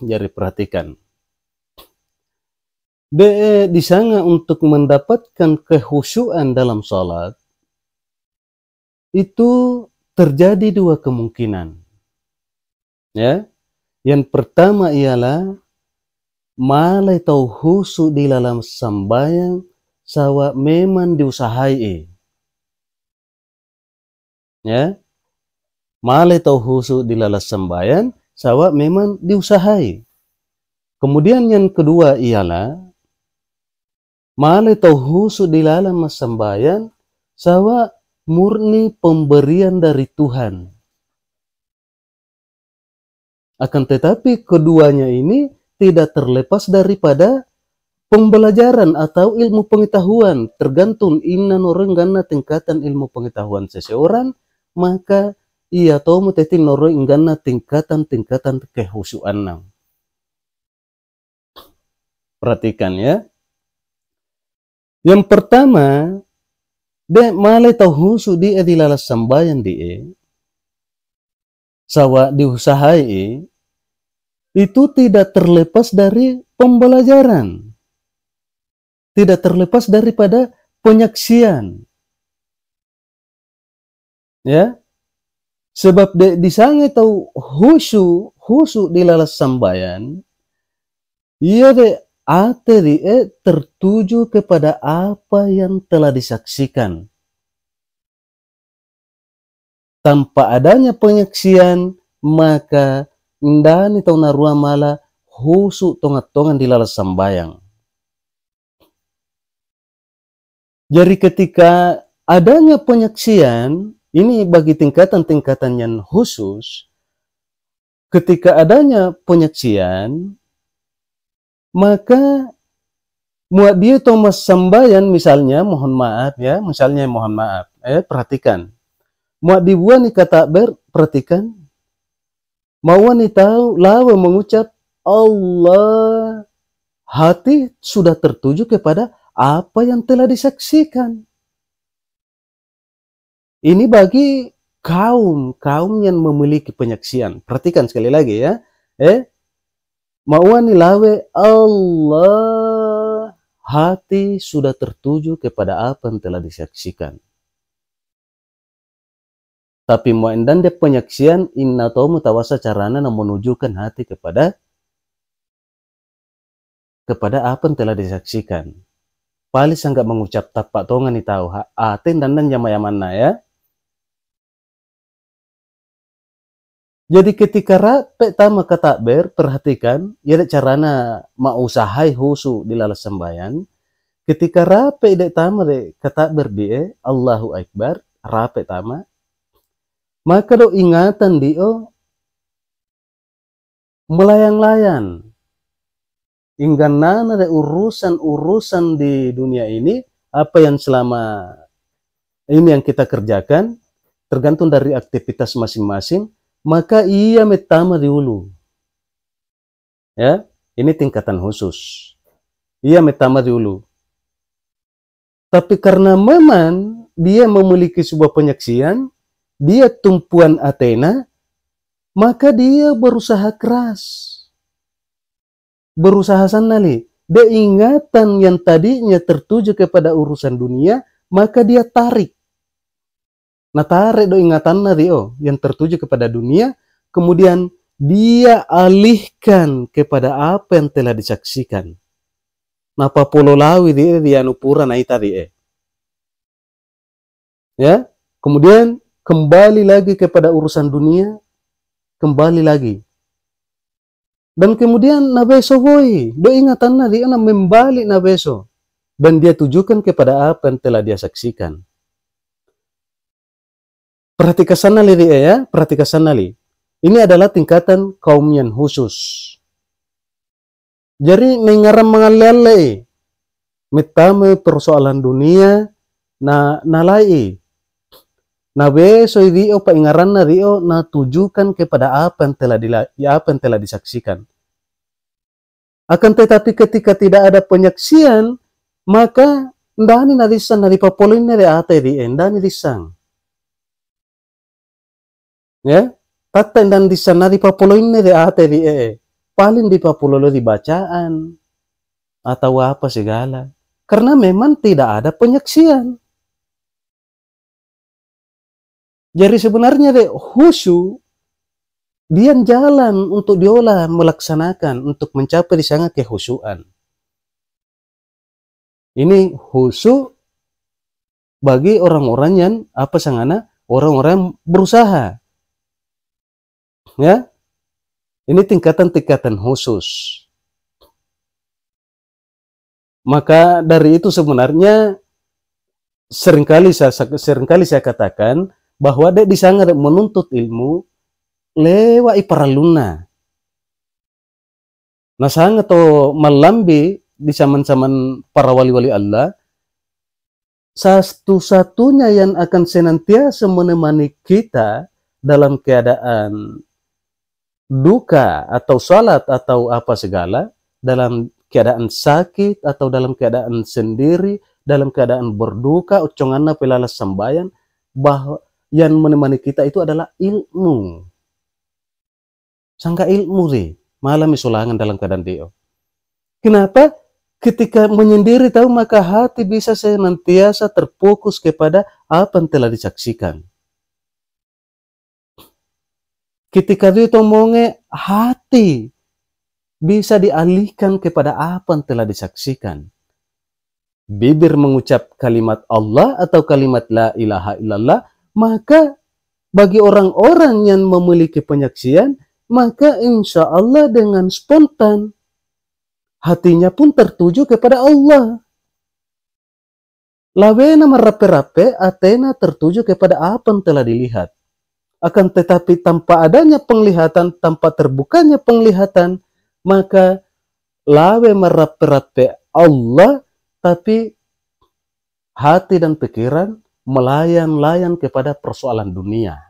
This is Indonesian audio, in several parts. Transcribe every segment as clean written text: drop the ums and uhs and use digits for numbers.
Jadi perhatikan. Di sana untuk mendapatkan kekhusyuan dalam salat, itu terjadi dua kemungkinan. Ya, yang pertama ialah malai tau khusyuk di dalam sembahyang sawa memang diusahai. Ya, malai tau khusyuk di dalam sembahyang sawa memang diusahai. Kemudian yang kedua ialah malai tau khusyuk di dalam sembahyang sawa murni pemberian dari Tuhan. Akan tetapi keduanya ini tidak terlepas daripada pembelajaran atau ilmu pengetahuan. Tergantung inna noreng ganna tingkatan ilmu pengetahuan seseorang, maka ia tahu muteti noreng ganna tingkatan kehusyuan. Perhatikan ya. Yang pertama, malai tau khusyuk dia di lalas sembahyang dia, sawa diusahai, itu tidak terlepas dari pembelajaran. Tidak terlepas daripada penyaksian. Ya. Sebab di sana tahu khusyuk di lalas sembahyang, ia tertuju kepada apa yang telah disaksikan. Tanpa adanya penyaksian, maka ndani tau narua mala khusyuk tongat-tongan di lalas sembahyang. Jadi ketika adanya penyaksian, ini bagi tingkatan-tingkatan yang khusus, ketika adanya penyaksian, maka muat dia Thomas sembahyang misalnya, mohon maaf ya, perhatikan. Muat dibuat ni kata perhatikan. Mau ni tahu lawa mengucap Allah, hati sudah tertuju kepada apa yang telah disaksikan. Ini bagi kaum yang memiliki penyaksian. Perhatikan sekali lagi ya. Mauan lawe Allah, hati sudah tertuju kepada apa yang telah disaksikan. Tapi mau endan dia penyaksian inna tau mutawasa carana menujukan hati kepada apa yang telah disaksikan. Paling sangat mengucap tapak tongan ni tahu aten dan mana ya. Jadi ketika pertama kata perhatikan, ya carana mau usahai khusyuk di lalas sembahyang. Ketika rape dek tama dek kata dia Allahu Akbar, rape tama, maka do ingatan dio melayang-layang. Inggan nana dek urusan di dunia ini, apa yang selama ini yang kita kerjakan, tergantung dari aktivitas masing-masing. Maka ia metama di hulu. Ya, ini tingkatan khusus. Ia metama di hulu. Tapi karena memang dia memiliki sebuah penyaksian, dia tumpuan Athena, maka dia berusaha keras. Berusaha sanali. Dia ingatan yang tadinya tertuju kepada urusan dunia, maka dia tarik. Nah tarik do ingatan dio yang tertuju kepada dunia, kemudian dia alihkan kepada apa yang telah disaksikan. Nah papololawi dia nupura na tadi ya, kemudian kembali lagi kepada urusan dunia, kembali lagi. Dan kemudian na beso boy, do ingatan dia na membalik na beso, dan dia tujukan kepada apa yang telah dia saksikan. Perhatikan sanali dia ya, perhatikan sanali. Ini adalah tingkatan kaum yang khusus. Jadi mengaram mengalale, metame persoalan dunia, na nalai. Na beso dio paingaran na dio na tujukan kepada apa yang telah disaksikan. Akan tetapi ketika tidak ada penyaksian, maka ndani na disang na dipapolin na ate di ndani disang. Ya, tata dan di sana di papoloin de ate di paling dipapulolo di bacaan atau apa segala. Karena memang tidak ada penyaksian. Jadi sebenarnya khusyuk dia jalan untuk diolah melaksanakan untuk mencapai di sana kehusyuan. Ini khusyuk bagi orang-orang yang apa sangana, orang-orang yang berusaha. Ya. Ini tingkatan-tingkatan khusus. Maka dari itu sebenarnya seringkali saya katakan bahwa dia di sana menuntut ilmu lewat iparaluna. Nah, sangat atau melambi di zaman-zaman para wali-wali Allah, satu-satunya yang akan senantiasa menemani kita dalam keadaan duka atau salat atau apa segala, dalam keadaan sakit atau dalam keadaan sendiri, dalam keadaan berduka, uconganna pelalas sembahyang, bahwa yang menemani kita itu adalah ilmu. Sangka ilmu sih, malam isulangan dalam keadaan dia. Kenapa? Ketika menyendiri tahu maka hati bisa senantiasa terfokus kepada apa yang telah disaksikan. Ketika dia ngomongnya, hati bisa dialihkan kepada apa yang telah disaksikan. Bibir mengucap kalimat Allah atau kalimat la ilaha illallah, maka bagi orang-orang yang memiliki penyaksian, maka insya Allah dengan spontan hatinya pun tertuju kepada Allah. Lawena merape-rape, atena tertuju kepada apa yang telah dilihat. Akan tetapi tanpa adanya penglihatan, tanpa terbukanya penglihatan, maka lawe merape-rape Allah, tapi hati dan pikiran melayang-layang kepada persoalan dunia.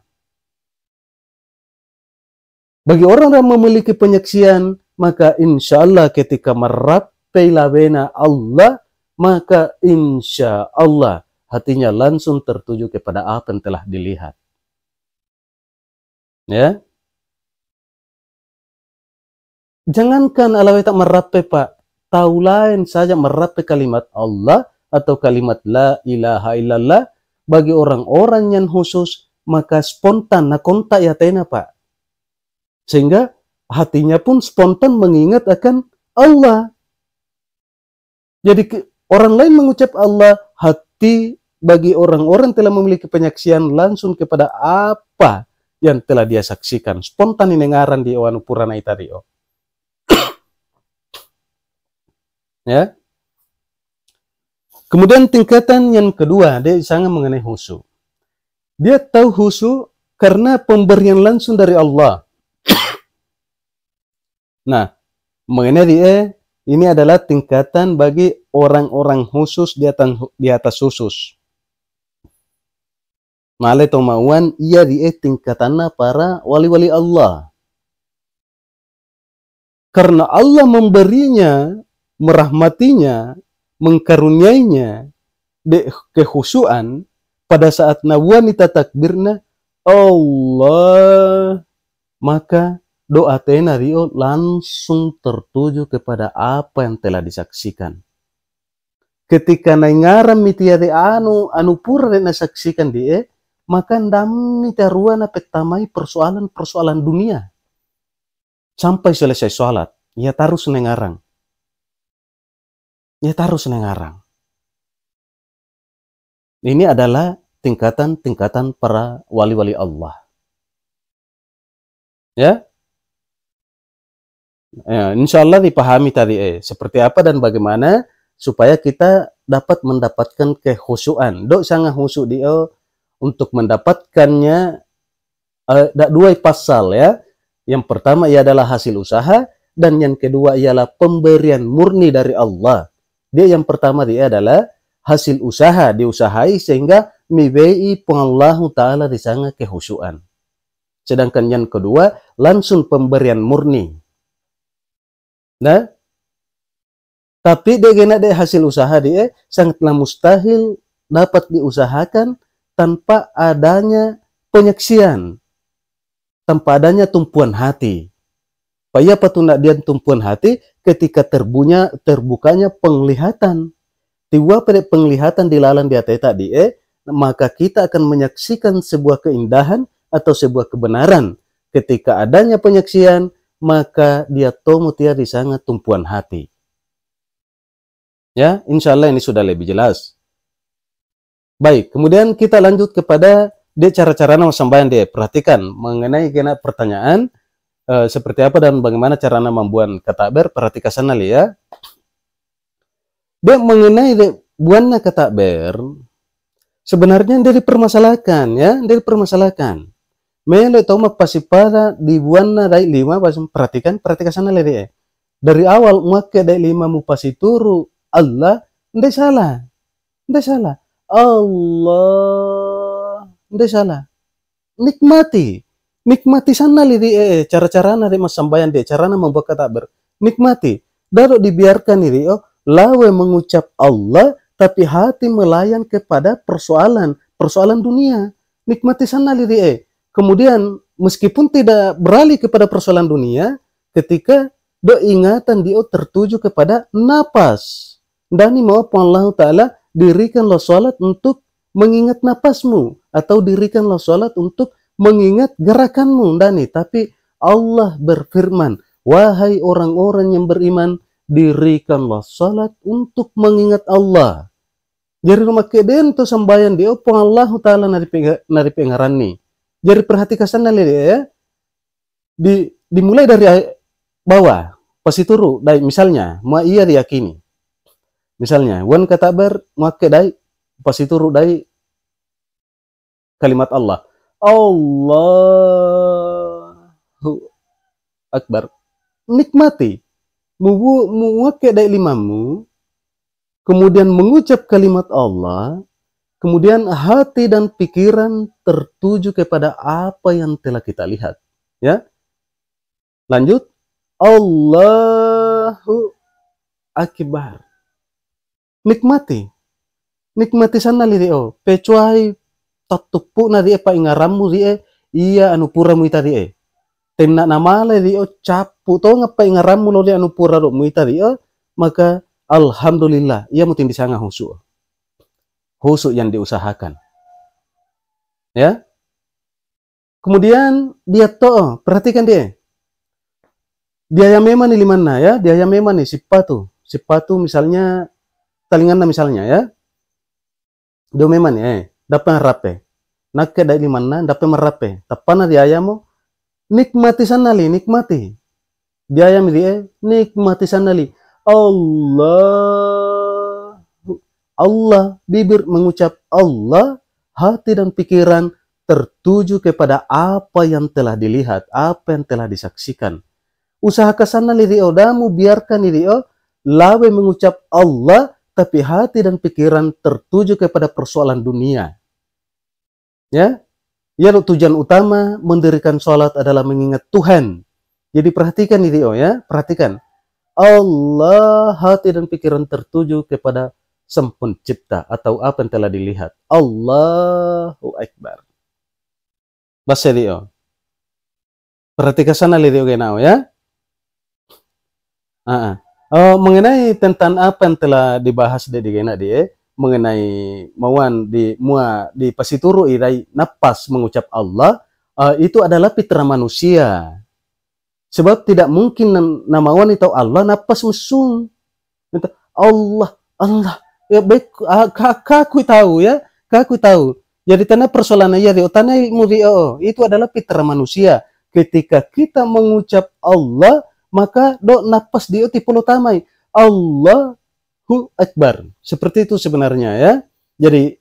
Bagi orang yang memiliki penyaksian, maka insya Allah ketika merapai lawena Allah, maka insya Allah hatinya langsung tertuju kepada apa yang telah dilihat. Ya, jangankan alawi tak merapai Pak, tahu lain saja merapai kalimat Allah atau kalimat la ilaha illallah bagi orang-orang yang khusus, maka spontan nak kontak ya tena Pak. Sehingga hatinya pun spontan mengingat akan Allah. Jadi orang lain mengucap Allah, hati bagi orang-orang telah memiliki penyaksian langsung kepada apa yang telah dia saksikan. Spontan ini ngaran di Owanu Purana Itario. Ya. Kemudian tingkatan yang kedua, dia sangat mengenai khusyuk. Dia tahu khusyuk karena pemberian langsung dari Allah. Nah, mengenai dia, ini adalah tingkatan bagi orang-orang khusus di atas khusus. Malai tomauan, ia dia tingkatannya para wali-wali Allah. Karena Allah memberinya, merahmatinya, mengkaruniainya kekhusyuan pada saat wanita takbirna Allah, maka doa tena rio langsung tertuju kepada apa yang telah disaksikan. Ketika naingaran mitiade anu pura na saksikan dia, maka ndam mitaruana petamai persoalan dunia. Sampai selesai sholat, ia taruh senengarang. Ia taruh senengarang. Ini adalah tingkatan-tingkatan para wali-wali Allah. Ya, insya Allah dipahami tadi seperti apa dan bagaimana supaya kita dapat mendapatkan kekhusyuan. Dok sangat khusyuk dia untuk mendapatkannya dua pasal ya. Yang pertama ia adalah hasil usaha dan yang kedua ialah pemberian murni dari Allah. Dia yang pertama dia adalah hasil usaha, diusahai sehingga mibai pengallahu ta'ala di sana kekhusyuan. Sedangkan yang kedua langsung pemberian murni. Nah, tapi dia hasil usaha dia sangatlah mustahil dapat diusahakan tanpa adanya penyaksian, tanpa adanya tumpuan hati. Paya patunda dia tumpuan hati ketika terbukanya penglihatan. Tiwa pada penglihatan dilalang di hati tadi, maka kita akan menyaksikan sebuah keindahan atau sebuah kebenaran. Ketika adanya penyaksian, maka dia tomu tiada sangat tumpuan hati. Ya, insya Allah ini sudah lebih jelas. Baik, kemudian kita lanjut kepada cara-cara nama sembahyang dia. Perhatikan mengenai kena pertanyaan seperti apa dan bagaimana cara membuat katakbir. Perhatikan sana ya. Dia mengenai buannya katakbir, sebenarnya dari permasalahkan ya, dari permasalahkan. Mele toma pasipada di buana dai 5, perhatikan sana dia. Dari awal muake dai 5 mupasi turu Allah, ndai salah. Ndai salah. Allah, ndai salah. Nikmati sana dia, cara-cara nade mas sambayan dia, cara membuat katakbir. Nikmati. Daro dibiarkan ini, lawe mengucap Allah, tapi hati melayan kepada persoalan dunia. Nikmati sana dia. Kemudian meskipun tidak beralih kepada persoalan dunia, ketika ingatan dia tertuju kepada napas. Dan mau Allah Ta'ala dirikanlah sholat untuk mengingat napasmu, atau dirikanlah sholat untuk mengingat gerakanmu. Dani, tapi Allah berfirman, wahai orang-orang yang beriman, dirikanlah sholat untuk mengingat Allah. Jadi rumah keden tu sembahyang dia pun Allah Ta'ala nari pengarani. Jadi perhatikan sana ya. Dimulai dari bawah, pasti turu. Dai misalnya, mau ia diyakini. Misalnya, wan katakbir muake dai pasti turu dai kalimat Allah. Allahu Akbar. Nikmati. Muake dai 5mu, kemudian mengucap kalimat Allah, kemudian hati dan pikiran tertuju kepada apa yang telah kita lihat. Ya. Lanjut. Allahu Akbar. Nikmati sana lirio. Pecuai tatupu na dia pa ingaramu dia, iya anu puramu ita dia. Tenak nama le dia capu to ngapa ingaramu lo dia anu pura mu ita dia, maka alhamdulillah ia mutin disanga husuk yang diusahakan. Ya. Kemudian dia to, perhatikan dia. Dia yang memang nih limana ya, dia yang memang nih sipatu misalnya talingan misalnya ya. Dia memang nih dapat rape. Nak dari limana dapat merape. Tapana dia ayamu nikmati sana li, nikmati. Dia ayam dia nikmati sana li. Allah, bibir mengucap Allah, hati dan pikiran tertuju kepada apa yang telah dilihat, apa yang telah disaksikan. Usaha kesana lirio, damu biarkan lirio, lawe mengucap Allah, tapi hati dan pikiran tertuju kepada persoalan dunia. Ya, tujuan utama mendirikan sholat adalah mengingat Tuhan. Jadi perhatikan lirio ya, perhatikan. Allah, hati dan pikiran tertuju kepada Sang Pencipta atau apa yang telah dilihat. Allahu Akbar. Bahasa dia. Perhatikan sana lihat genao ya. Mengenai tentang apa yang telah dibahas di gena dia, mengenai mauan di pasituru irai napas mengucap Allah, itu adalah fitrah manusia. Sebab tidak mungkin nama wanita Allah napas mesum. Allah. Ya baik, kaku tahu ya, kaku tahu. Jadi tanah persoalan ya, tanah itu adalah fitrah manusia. Ketika kita mengucap Allah, maka napas dia tipe utamai. Allahu Akbar. Seperti itu sebenarnya ya. Jadi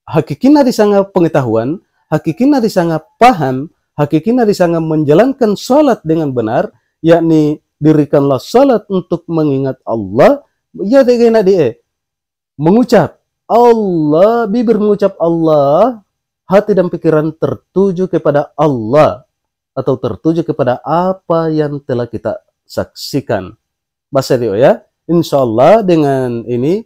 hakikina di sana pengetahuan, hakikina di sana paham, hakikina di sana menjalankan sholat dengan benar, yakni dirikanlah sholat untuk mengingat Allah. Ya dengan dia mengucap Allah, bibir mengucap Allah, hati dan pikiran tertuju kepada Allah atau tertuju kepada apa yang telah kita saksikan. Bahasa dia ya. Insya Allah dengan ini